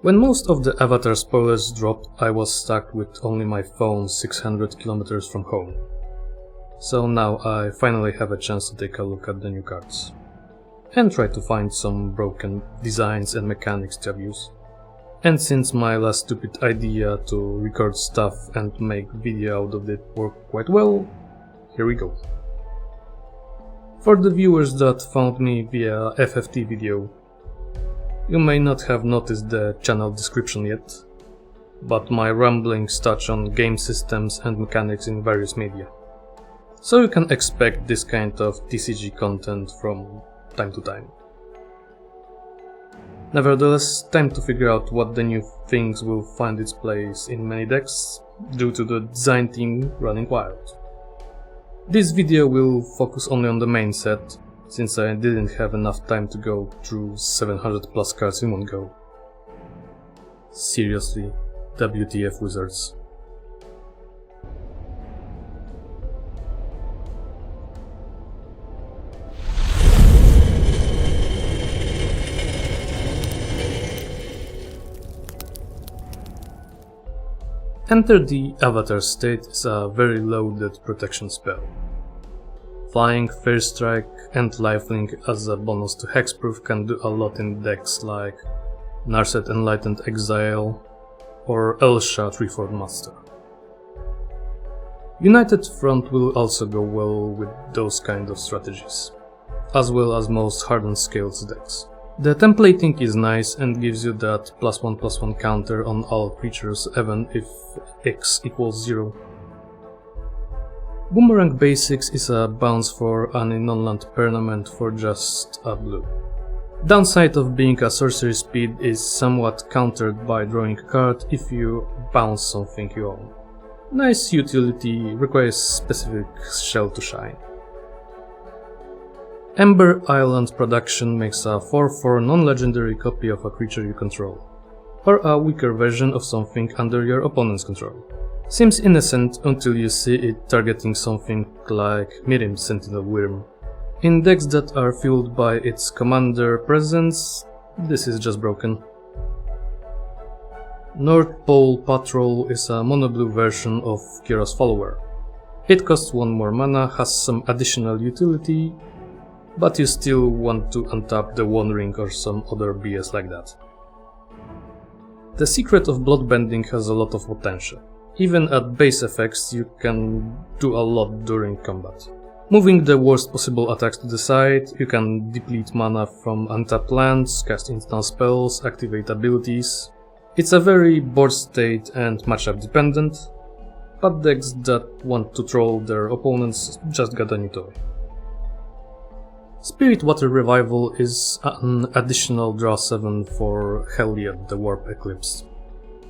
When most of the Avatar spoilers dropped, I was stuck with only my phone 600 kilometers from home. So now I finally have a chance to take a look at the new cards. And try to find some broken designs and mechanics to abuse. And since my last stupid idea to record stuff and make video out of it worked quite well, here we go. For the viewers that found me via FFT video, you may not have noticed the channel description yet, but my ramblings touch on game systems and mechanics in various media. So you can expect this kind of TCG content from time to time. Nevertheless, time to figure out what the new things will find its place in many decks, due to the design team running wild. This video will focus only on the main set, since I didn't have enough time to go through 700 plus cards in one go. Seriously, WTF Wizards. Enter the Avatar State is a very loaded protection spell. Flying, First Strike and Lifelink as a bonus to Hexproof can do a lot in decks like Narset Enlightened Exile or Elsha Treeform Master. United Front will also go well with those kind of strategies, as well as most Hardened Scales decks. The templating is nice and gives you that +1/+1 counter on all creatures even if X equals 0. Boomerang Basics is a bounce for any non-land permanent for just a blue. Downside of being a sorcery speed is somewhat countered by drawing a card if you bounce something you own. Nice utility, requires specific shell to shine. Ember Island production makes a 4/4 non-legendary copy of a creature you control, or a weaker version of something under your opponent's control. Seems innocent until you see it targeting something like Mirim Sentinel Wyrm. In decks that are fueled by its commander presence, this is just broken. North Pole Patrol is a mono-blue version of Kira's Follower. It costs 1 more mana, has some additional utility, but you still want to untap the One Ring or some other BS like that. The secret of Bloodbending has a lot of potential. Even at base effects you can do a lot during combat. Moving the worst possible attacks to the side, you can deplete mana from untapped lands, cast instant spells, activate abilities. It's a very board state and matchup dependent, but decks that want to troll their opponents just got a new toy. Spirit Water Revival is an additional draw 7 for Helliot the Warp Eclipse.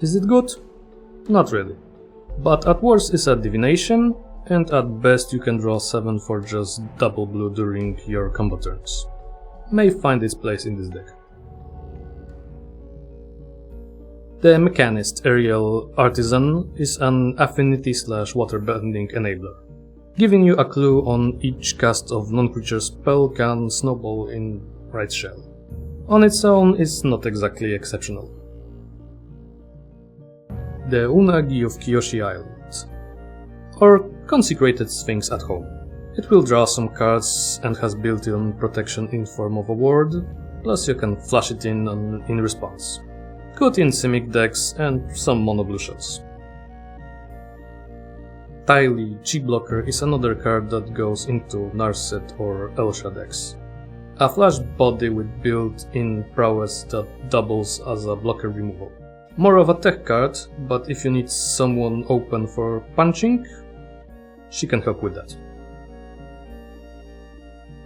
Is it good? Not really. But at worst is a divination, and at best you can draw 7 for just double blue during your combo turns. May find its place in this deck. The Mechanist Aerial Artisan is an affinity/waterbending enabler, giving you a clue on each cast of non-creature spell can snowball in right shell. On its own it's not exactly exceptional. The Unagi of Kyoshi Island, or Consecrated Sphinx at home. It will draw some cards and has built-in protection in form of a ward, plus you can flash it in response. Good in Simic decks and some mono blue shots. Tylee G-Blocker is another card that goes into Narset or Elsha decks. A flash body with built-in prowess that doubles as a blocker removal. More of a tech card, but if you need someone open for punching, she can help with that.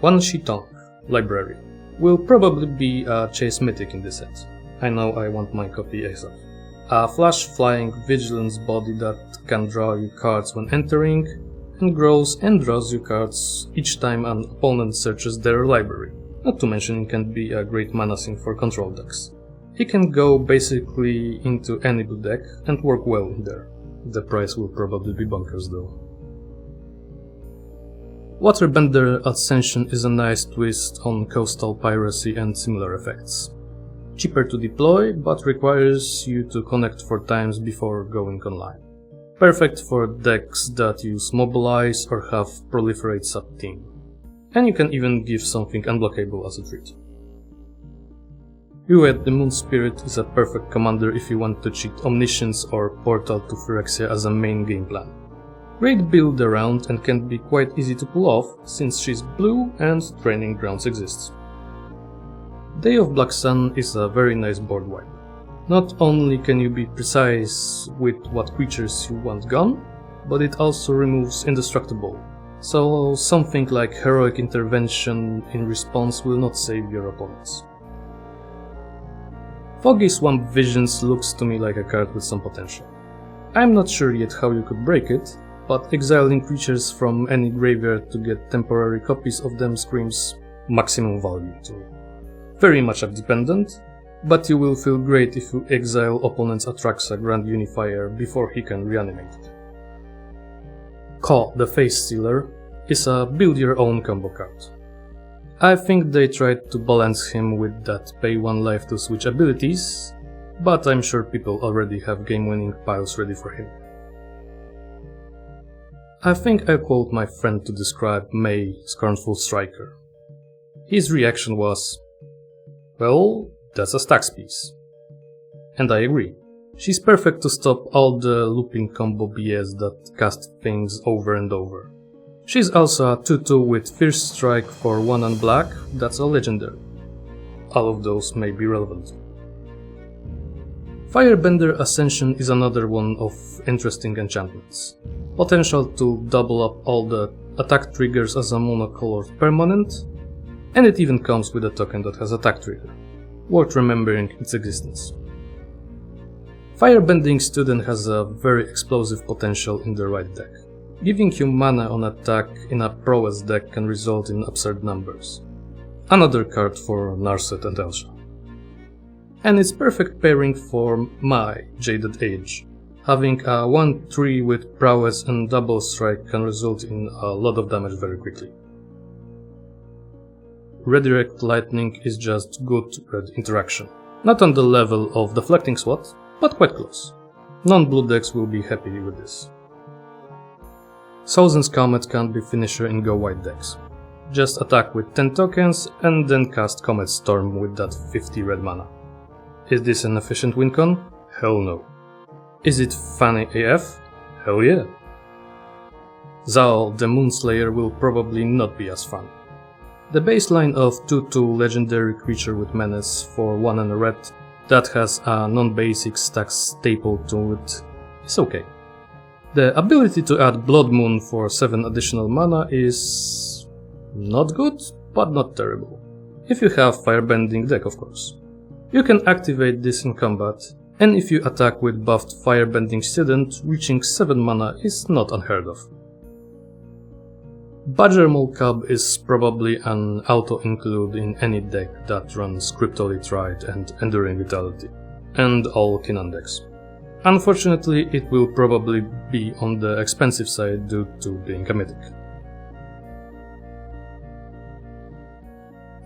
Wan Shi Tong, Librarian, will probably be a chase mythic in this set. I know I want my copy ASAP. A flash flying vigilance body that can draw you cards when entering, and grows and draws you cards each time an opponent searches their library. Not to mention it can be a great mana sink for control decks. It can go basically into any blue deck and work well in there. The price will probably be bonkers though. Waterbender Ascension is a nice twist on coastal piracy and similar effects. cheaper to deploy, but requires you to connect 4 times before going online. Perfect for decks that use Mobilize or have Proliferate sub-team. And you can even give something unblockable as a treat. Yuet the Moon Spirit is a perfect commander if you want to cheat Omniscience or Portal to Phyrexia as a main game plan. Great build around and can be quite easy to pull off since she's blue and Training Grounds exists. Day of Black Sun is a very nice board wipe. Not only can you be precise with what creatures you want gone, but it also removes Indestructible, so something like Heroic Intervention in response will not save your opponents. Foggy Swamp Visions looks to me like a card with some potential. I'm not sure yet how you could break it, but exiling creatures from any graveyard to get temporary copies of them screams maximum value to me. Very matchup dependent, but you will feel great if you exile opponent's Atraxa Grand Unifier before he can reanimate it. Ka, the Face Stealer, is a build your own combo card. I think they tried to balance him with that pay 1 life to switch abilities, but I'm sure people already have game-winning piles ready for him. I think I'll quote my friend to describe May Scornful Striker. His reaction was, well, that's a stacks piece. And I agree. She's perfect to stop all the looping combo BS that cast things over and over. She's also a 2-2 with Fierce Strike for 1 and black, that's a legendary. All of those may be relevant. Firebender Ascension is another one of interesting enchantments. Potential to double up all the attack triggers as a monocolored permanent, and it even comes with a token that has attack trigger. Worth remembering its existence. Firebending Student has a very explosive potential in the right deck. Giving you mana on attack in a prowess deck can result in absurd numbers. Another card for Narset and Elsha. And it's perfect pairing for my Jaded Edge. Having a 1-3 with prowess and double strike can result in a lot of damage very quickly. Redirect Lightning is just good red interaction. Not on the level of Deflecting Swat, but quite close. Non-blue decks will be happy with this. Sozin's Comet can't be finisher in go white decks. Just attack with 10 tokens and then cast Comet Storm with that 50 red mana. Is this an efficient win con? Hell no. Is it funny AF? Hell yeah. Zhao, the Moonslayer, will probably not be as fun. The baseline of 2-2 legendary creature with menace for 1 and a red that has a non-basic stack staple to it is okay. The ability to add Blood Moon for 7 additional mana is not good, but not terrible. If you have Firebending deck, of course. You can activate this in combat, and if you attack with buffed Firebending Student, reaching 7 mana is not unheard of. Badgermole Cub is probably an auto-include in any deck that runs Cryptolith Rite and Enduring Vitality, and all Kinnan decks. Unfortunately, it will probably be on the expensive side due to being a mythic.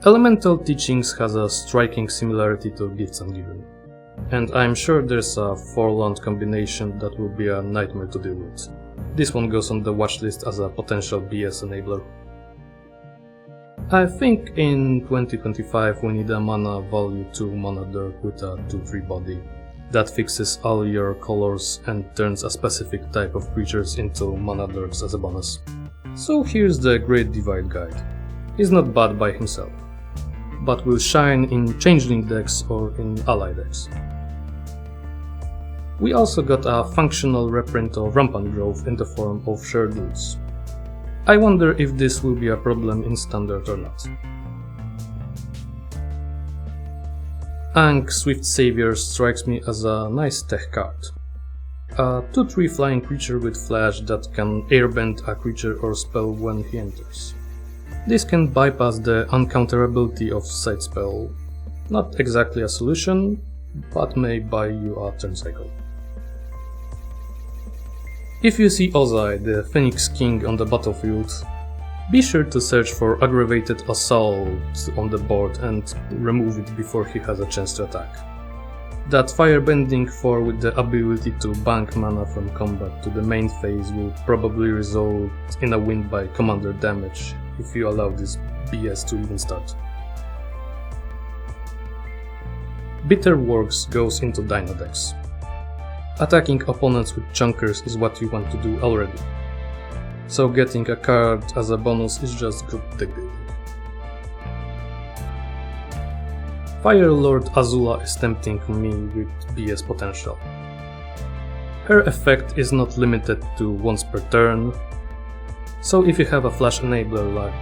Elemental Teachings has a striking similarity to Gifts Ungiven, and I'm sure there's a 4-land combination that will be a nightmare to deal with. This one goes on the watchlist as a potential BS enabler. I think in 2025 we need a mana value 2 mana Dirk with a 2-3 body that fixes all your colors and turns a specific type of creatures into mana Dirks as a bonus. So here's the Great Divide guide. He's not bad by himself, but will shine in Changeling decks or in ally decks. We also got a functional reprint of Rampant Growth in the form of Shared Roots. I wonder if this will be a problem in Standard or not. Aang Swift Savior strikes me as a nice tech card. A 2-3 flying creature with flash that can airbend a creature or spell when he enters. This can bypass the uncounterability of Side Spell. Not exactly a solution, but may buy you a turn cycle. If you see Ozai, the Phoenix King, on the battlefield, Be sure to search for Aggravated Assault on the board and remove it before he has a chance to attack. That Firebending 4 with the ability to bank mana from combat to the main phase will probably result in a win by commander damage if you allow this BS to even start. Bitter Works goes into Dino decks. Attacking opponents with chunkers is what you want to do already, so getting a card as a bonus is just good deck building. Fire Lord Azula is tempting me with BS potential. Her effect is not limited to once per turn, so if you have a flash enabler like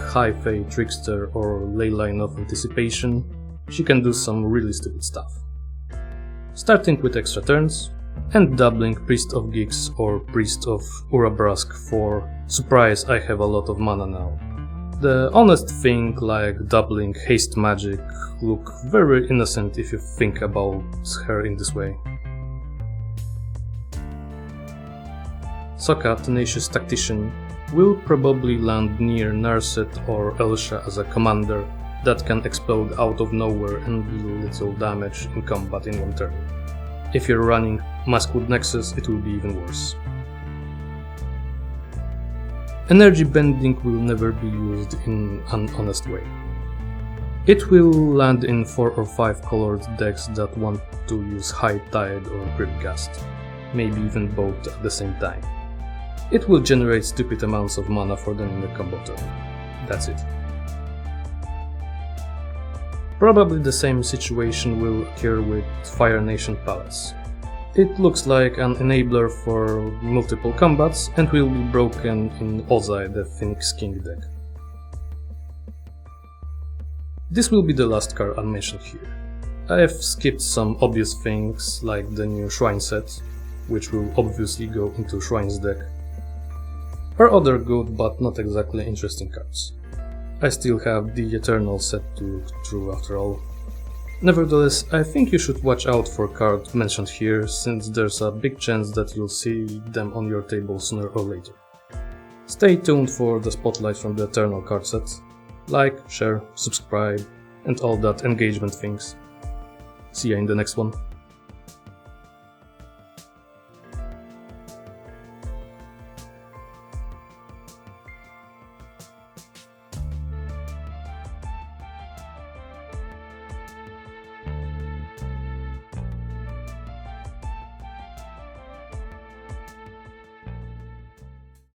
High Fae Trickster or Leyline of Anticipation, she can do some really stupid stuff. Starting with extra turns, and doubling Priest of Gix or Priest of Urabrask for surprise I have a lot of mana now. The honest thing like doubling Haste Magic look very innocent if you think about her in this way. Sokka, Tenacious Tactician, will probably land near Narset or Elsha as a commander that can explode out of nowhere and deal little damage in combat in one turn. If you're running Maskwood Nexus, it will be even worse. Energybending will never be used in an honest way. It will land in 4 or 5 colored decks that want to use High Tide or Gripgast, maybe even both at the same time. It will generate stupid amounts of mana for them in the combo turn. That's it. Probably the same situation will occur with Fire Nation Palace. It looks like an enabler for multiple combats and will be broken in Ozai, the Phoenix King deck. This will be the last card I'll mention here. I have skipped some obvious things like the new Shrine set, which will obviously go into Shrine's deck, or other good but not exactly interesting cards. I still have the Eternal set to look through after all. Nevertheless, I think you should watch out for cards mentioned here, since there's a big chance that you'll see them on your table sooner or later. Stay tuned for the spotlight from the Eternal card set. Like, share, subscribe, and all that engagement things. See ya in the next one.